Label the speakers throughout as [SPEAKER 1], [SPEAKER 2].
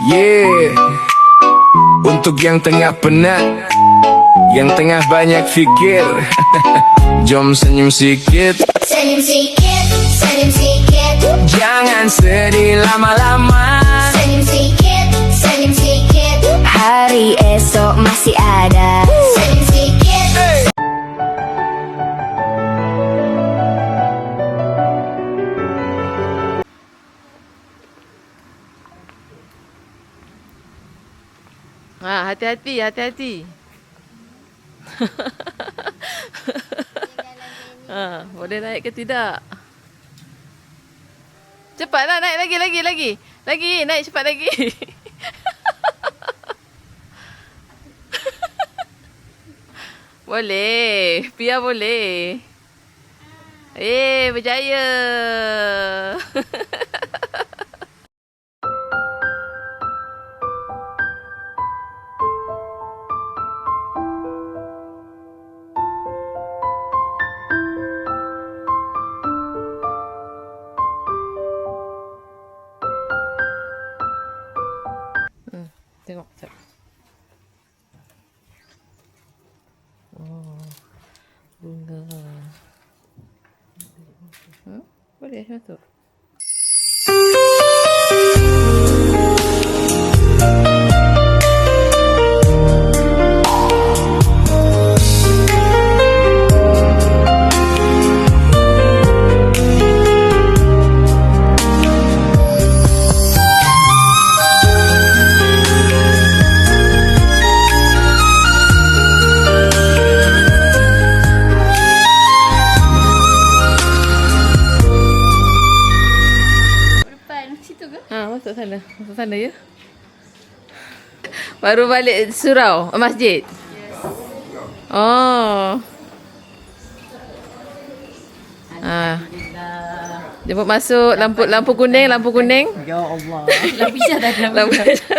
[SPEAKER 1] Yeah, untuk yang tengah penat, yang tengah banyak fikir, jom senyum sikit.
[SPEAKER 2] Senyum sikit, senyum sikit.
[SPEAKER 1] Jangan sedih lama-lama.
[SPEAKER 2] Senyum sikit, senyum sikit.
[SPEAKER 3] Hari esok masih ada.
[SPEAKER 2] Senyum sikit.
[SPEAKER 4] Hati-hati, hati-hati. Boleh naik ke tidak? Cepatlah naik lagi. Lagi, naik cepat lagi. Boleh, Pia boleh. Berjaya. Tengok, sekejap. Oh, bunga. Boleh masuk. Masuk sana ya. Baru balik surau, masjid. Oh. Jemput masuk lampu kuning.
[SPEAKER 5] Ya Allah. Lampu hijau dah ada.
[SPEAKER 4] Lampu hijau.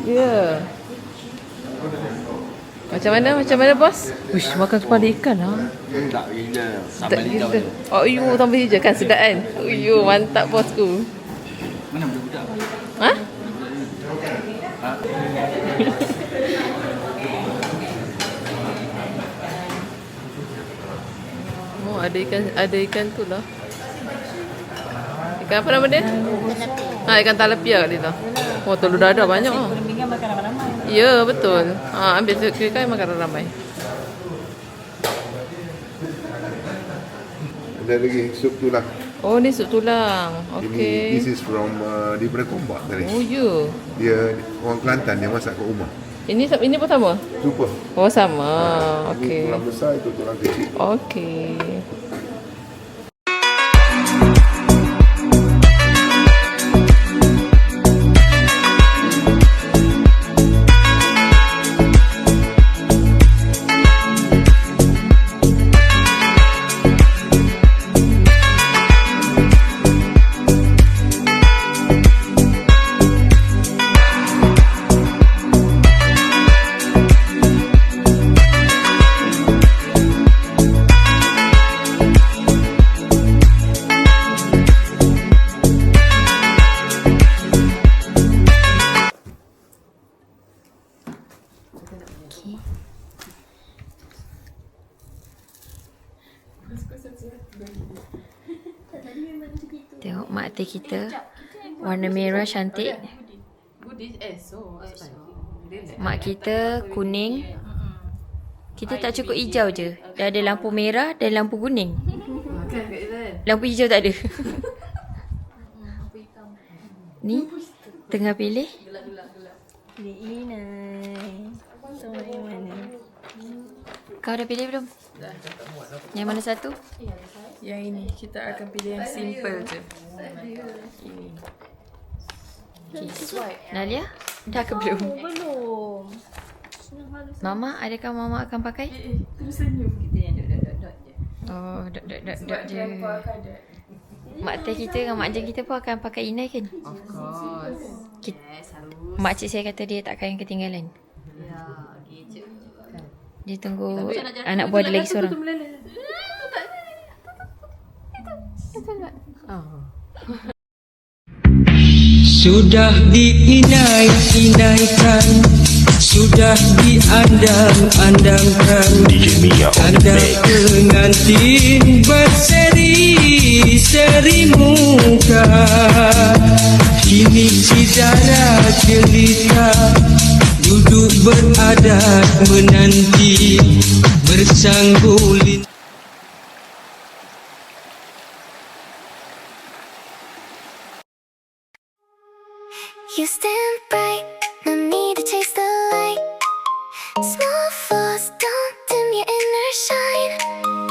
[SPEAKER 4] Ya. Macam mana bos? Uish, makan kepala ikan lah.
[SPEAKER 5] Tak gila.
[SPEAKER 4] Tak gila. Oh, tambah hijau kan sedap kan? Mantap bosku.
[SPEAKER 5] Mana budak-budak?
[SPEAKER 4] Ha? Oh, ada ikan tu lah. Ikan apa nama dia? Ikan talapia dia tu. Oh, telur dadah banyak ah.
[SPEAKER 5] Minggu makan ramai-ramai.
[SPEAKER 4] Ya, betul. Ambil kira makan ramai.
[SPEAKER 6] Ada lagi sup tulang.
[SPEAKER 4] Oh, ni sup tulang. Okey.
[SPEAKER 6] This is from daripada Kombak tadi.
[SPEAKER 4] Oh, ya.
[SPEAKER 6] Dia orang Kelantan, dia masak kat rumah.
[SPEAKER 4] Ini pun sama?
[SPEAKER 6] Super.
[SPEAKER 4] Oh, sama.
[SPEAKER 6] Ini
[SPEAKER 4] Okey.
[SPEAKER 6] tulang besar, itu tulang kecil.
[SPEAKER 4] Okey.
[SPEAKER 3] Tengok mak teh kita. Warna merah cantik. Mak kita kuning. Kita tak cukup hijau je. Dah ada lampu merah dan lampu kuning. Lampu hijau tak ada. Ni tengah pilih. Pilih Inai. Tengok yang mana. Kau dah pilih belum? Yang mana satu?
[SPEAKER 4] Yang ini kita akan pilih yang simple je. Ini.
[SPEAKER 3] Nalia, dah ke belum?
[SPEAKER 2] Belum.
[SPEAKER 3] Mama, adakah mama akan pakai?
[SPEAKER 4] Terus senyum kita yang dot je.
[SPEAKER 3] Oh, dot je. Mak teh kita dengan mak jeng kita pun akan pakai Inai kan?
[SPEAKER 4] Of course.
[SPEAKER 3] Mak cik saya kata dia tak akan ketinggalan.
[SPEAKER 4] Ya, gitu.
[SPEAKER 3] Dia tunggu anak buah dia lagi seorang.
[SPEAKER 7] Sudah diinai-inaikan, sudah diandang-andangkan, tanda pengantin berseri-seri muka. Kini cidara jelita, duduk beradat menanti, bersanggulin.
[SPEAKER 2] You stand bright, no need to chase the light. Small flaws don't dim your inner shine.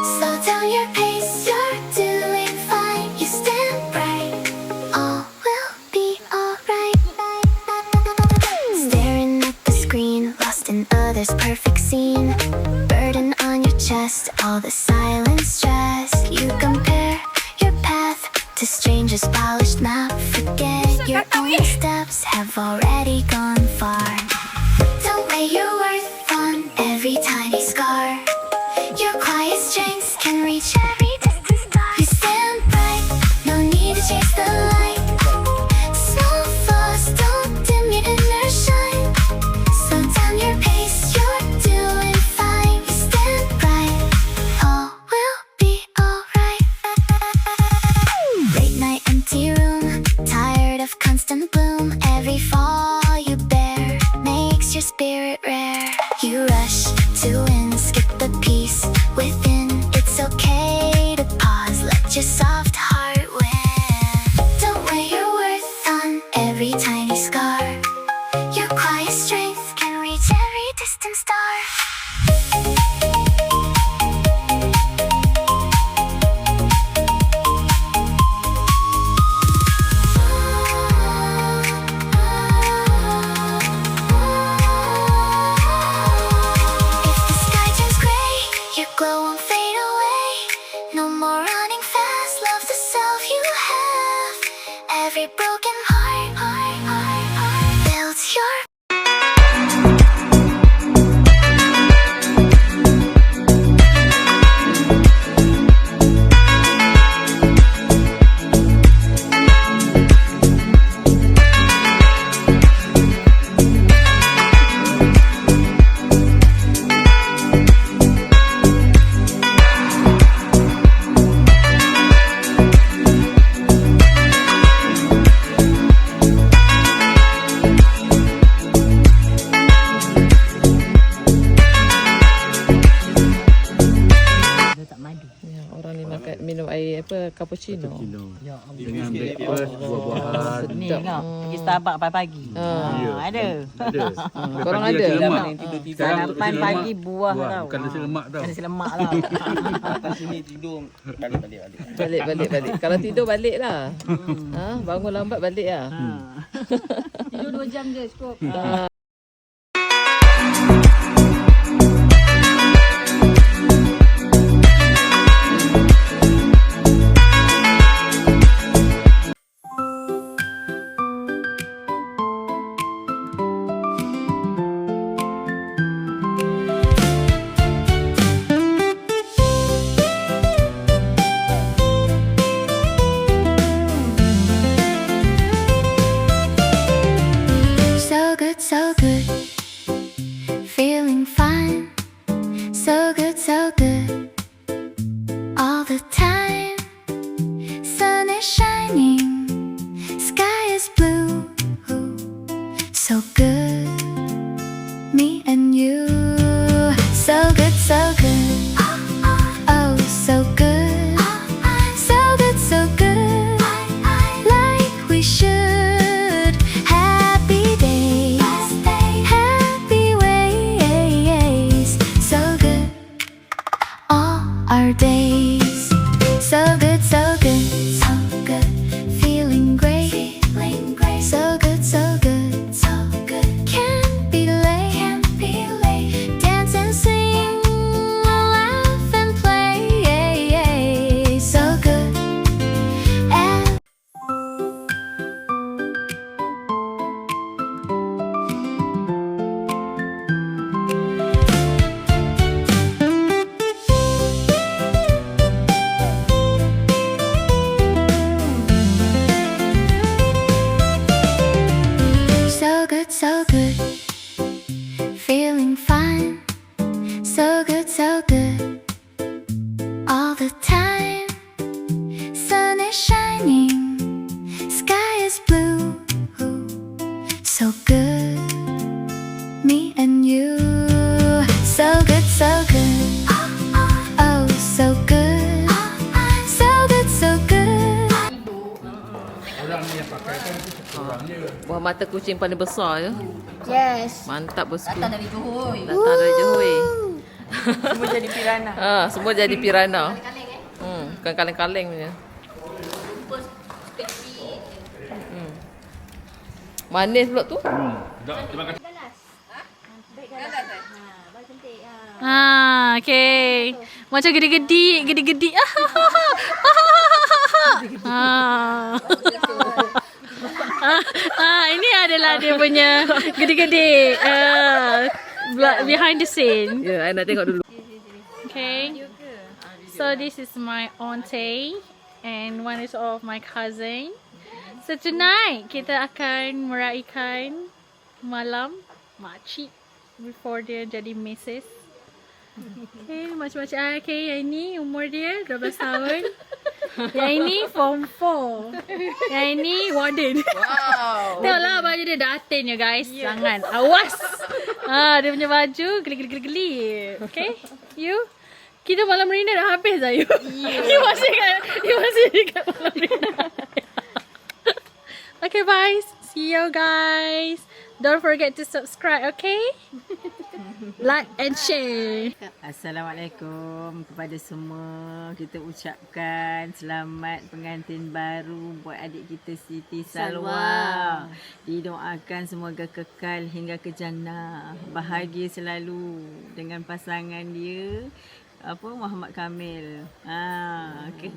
[SPEAKER 2] Slow down your pace, you're doing fine. You stand bright, all will be alright. Staring at the screen, lost in others' perfect scene. Burden on your chest, all the silent stress. You compare your path to strangers' polished map. Forget your own steps have already gone far. Don't weigh your worth on every tiny scar. Your quiet strengths can reach every distant star. You stand bright, no need to chase the light. Small flaws don't dim your inner shine. Slow down your pace, you're doing fine. You stand bright, all will be alright. Late night, empty room, tired of constant bloom. Every fall you bear makes your spirit rare. You rush to win, skip the peace within. It's okay to pause, let your soft heart win. Don't weigh your worth on every tiny scar. Your quiet strength can reach every distant star. If the sky turns gray, your glow won't fade away. No more running fast, love the self you have. Every broken heart builds your
[SPEAKER 4] Orang ni makan minum air apa cappuccino.
[SPEAKER 5] Dengan breakfast, buah-buahan.
[SPEAKER 8] Ni kau pergi Starbucks pagi-pagi. Ada.
[SPEAKER 4] Korang ada?
[SPEAKER 8] Sarapan pagi buah tau.
[SPEAKER 5] Bukan nasi lemak tau.
[SPEAKER 8] Nasi lemak tau.
[SPEAKER 5] Atas sini tidur, balik.
[SPEAKER 4] Balik. Kalau tidur balik lah. Bangun lambat balik lah.
[SPEAKER 8] Tidur 2 jam je cukup.
[SPEAKER 2] So good, feeling fine. So good, all the time. Sun is shining, sky is blue. So good, me and you. So good, oh so good. So good, like we should. Happy days, happy ways. So good, all our days. So good, feeling great. So good, can't be late. Dance and sing, laugh and play. So good.
[SPEAKER 4] Buah mata kucing paling besar je.
[SPEAKER 3] Yes.
[SPEAKER 4] Mantap bosku.
[SPEAKER 8] Datang dari Johor.
[SPEAKER 4] Datang dari Johor.
[SPEAKER 3] Semua jadi piranha.
[SPEAKER 4] Semua jadi piranha. Bukan kaleng-kaleng punya. Manis pula tu.
[SPEAKER 9] Okay. Macam gede-gede. Ini adalah dia punya gede-gede. Behind the scene.
[SPEAKER 4] Ya, I nak tengok dulu.
[SPEAKER 9] Okay. So this is my auntie and one is of my cousin. So tonight kita akan meraihkan malam makcik before dia jadi Mrs. Okay, macam-macam. Okay, yang ini umur dia 12 tahun. Yang ini form 4. Yang ini warden.
[SPEAKER 4] Wow.
[SPEAKER 9] Tengoklah baju dia datin ya guys. Jangan. Awas. Dia punya baju geli-geli. Okay, you. Kita malam Rina dah habis dah you. You masih dekat malam Rina. Okay, bye. See you guys. Don't forget to subscribe, okay? Like and share.
[SPEAKER 8] Assalamualaikum kepada semua. Kita ucapkan selamat pengantin baru buat adik kita Siti Salwa. Didoakan semoga kekal hingga ke jannah. Bahagia selalu dengan pasangan dia Muhammad Kamil. Okay.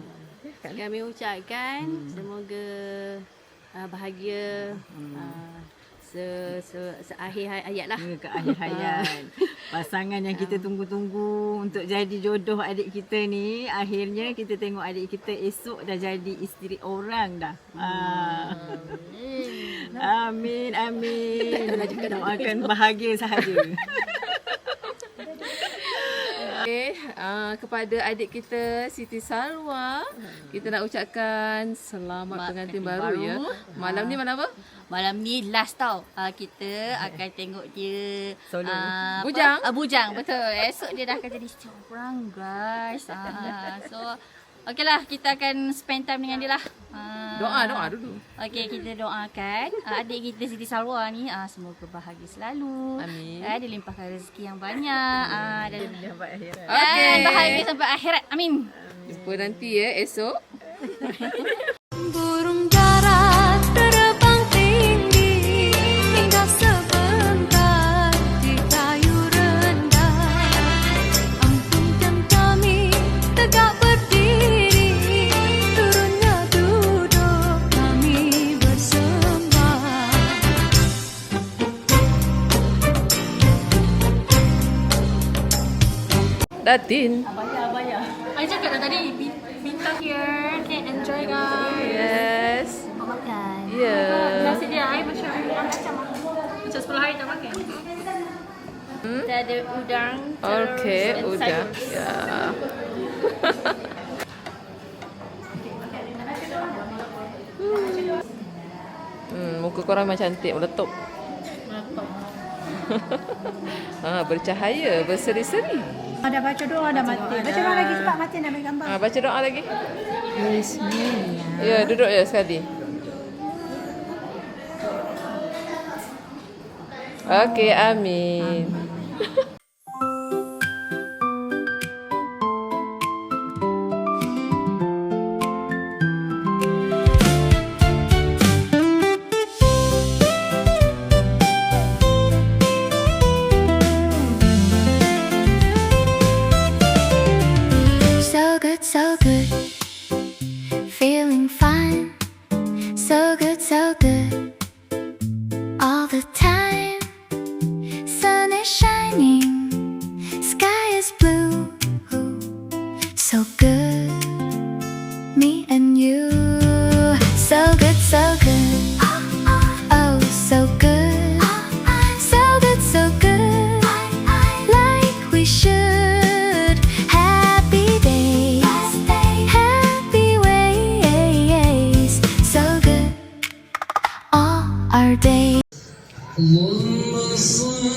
[SPEAKER 10] Kami ucapkan semoga bahagia seakhir hayat lah.
[SPEAKER 8] Ke akhir hayat. Pasangan yang kita tunggu-tunggu untuk jadi jodoh adik kita ni, akhirnya kita tengok adik kita esok dah jadi isteri orang dah. Amin. Doakan bahagia sahaja.
[SPEAKER 4] Okay, kepada adik kita Siti Salwa, kita nak ucapkan selamat pengantin baru ya. Malam ni malam apa?
[SPEAKER 10] Malam ni last tau. Kita akan tengok dia
[SPEAKER 4] Bujang.
[SPEAKER 10] Bujang, betul. Esok dia dah akan jadi isteri orang guys. So okeylah, kita akan spend time dengan dia lah.
[SPEAKER 4] Doa dulu.
[SPEAKER 10] Okey, kita doakan adik kita Siti Salwa ni semoga bahagia selalu.
[SPEAKER 4] Amin.
[SPEAKER 10] Dilimpahkan rezeki yang banyak. Dan
[SPEAKER 8] Sampai akhirat.
[SPEAKER 4] Okay.
[SPEAKER 10] bahagia sampai akhirat. Amin.
[SPEAKER 4] Jumpa nanti ya esok.
[SPEAKER 2] Burung darat terbang tinggi hingga sebentar di kayu rendah. Ampunkan kami tegak berdiri, turunnya duduk kami bersembah.
[SPEAKER 4] Datin.
[SPEAKER 9] I cakap dah tadi bintang here. Okay, enjoy guys.
[SPEAKER 4] Yes.
[SPEAKER 10] Makan.
[SPEAKER 4] Ya.
[SPEAKER 9] Nasi dia I macam 10 hari tak makan.
[SPEAKER 10] Kita ada udang, telur
[SPEAKER 4] Okay,
[SPEAKER 10] dan
[SPEAKER 4] udah.
[SPEAKER 10] sayur.
[SPEAKER 4] Ya. Muka korang memang cantik, meletup. Bercahaya, berseri-seri.
[SPEAKER 8] Ada baca doa dah mati. Baca doa lagi cepat mati nak ambil gambar.
[SPEAKER 4] Baca doa lagi.
[SPEAKER 8] Bismillah.
[SPEAKER 4] Ya, duduk ya sekali. Okey, amin.
[SPEAKER 2] So good, feeling fine. So good, all the time. Sun is shining, sky is blue. So good, me and you. So good, oh so good. So good, like we should. Our day.
[SPEAKER 7] اللهم صل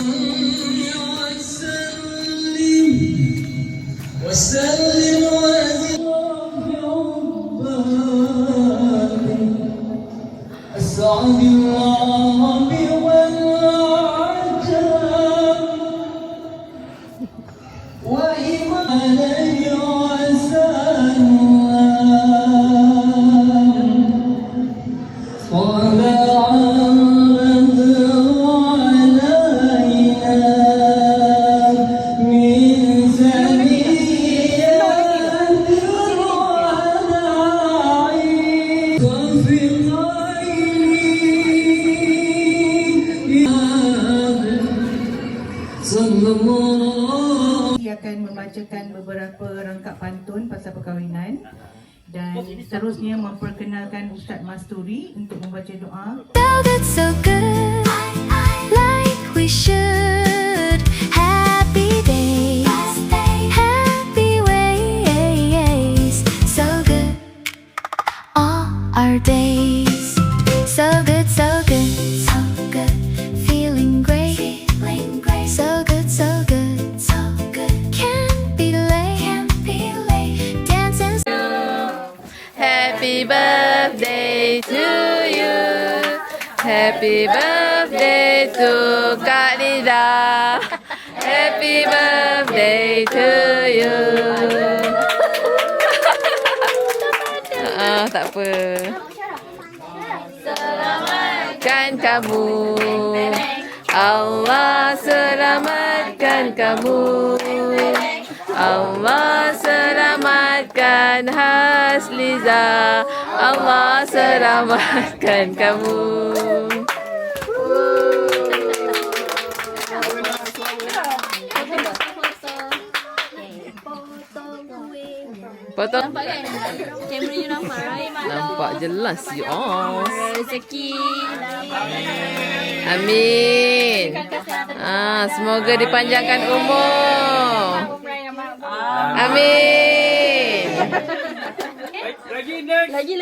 [SPEAKER 7] وسلم وزد أسعد
[SPEAKER 8] perkahwinan. Dan seterusnya memperkenalkan Ustaz Masturi untuk membaca doa.
[SPEAKER 2] So good, so good, like we should. Happy days, happy ways. So good, all our days. So good, so good, so good. Feeling great, so good, so good, so good. Can't be late, dancing.
[SPEAKER 4] Happy birthday to you. Happy birthday to Kak Liza. Happy birthday to you. Tak apa. Selamatkan kamu. Allah selamatkan kamu. Allah selamatkan Hasliza. Allah selamatkan kamu. Foto.
[SPEAKER 10] Nampak kan? Kamera you nampak, right?
[SPEAKER 4] Nampak jelas you.
[SPEAKER 10] Rezeki.
[SPEAKER 4] Amin. Semoga dipanjangkan umur. Amin.
[SPEAKER 10] Lagi.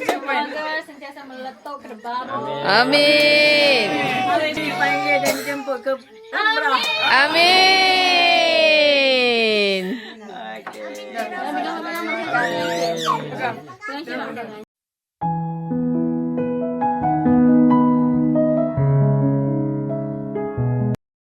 [SPEAKER 10] Semoga sentiasa meletup ke depan.
[SPEAKER 4] Amin.
[SPEAKER 8] Dipanggil dan dijemput ke
[SPEAKER 4] Amin.
[SPEAKER 10] Lama-lama.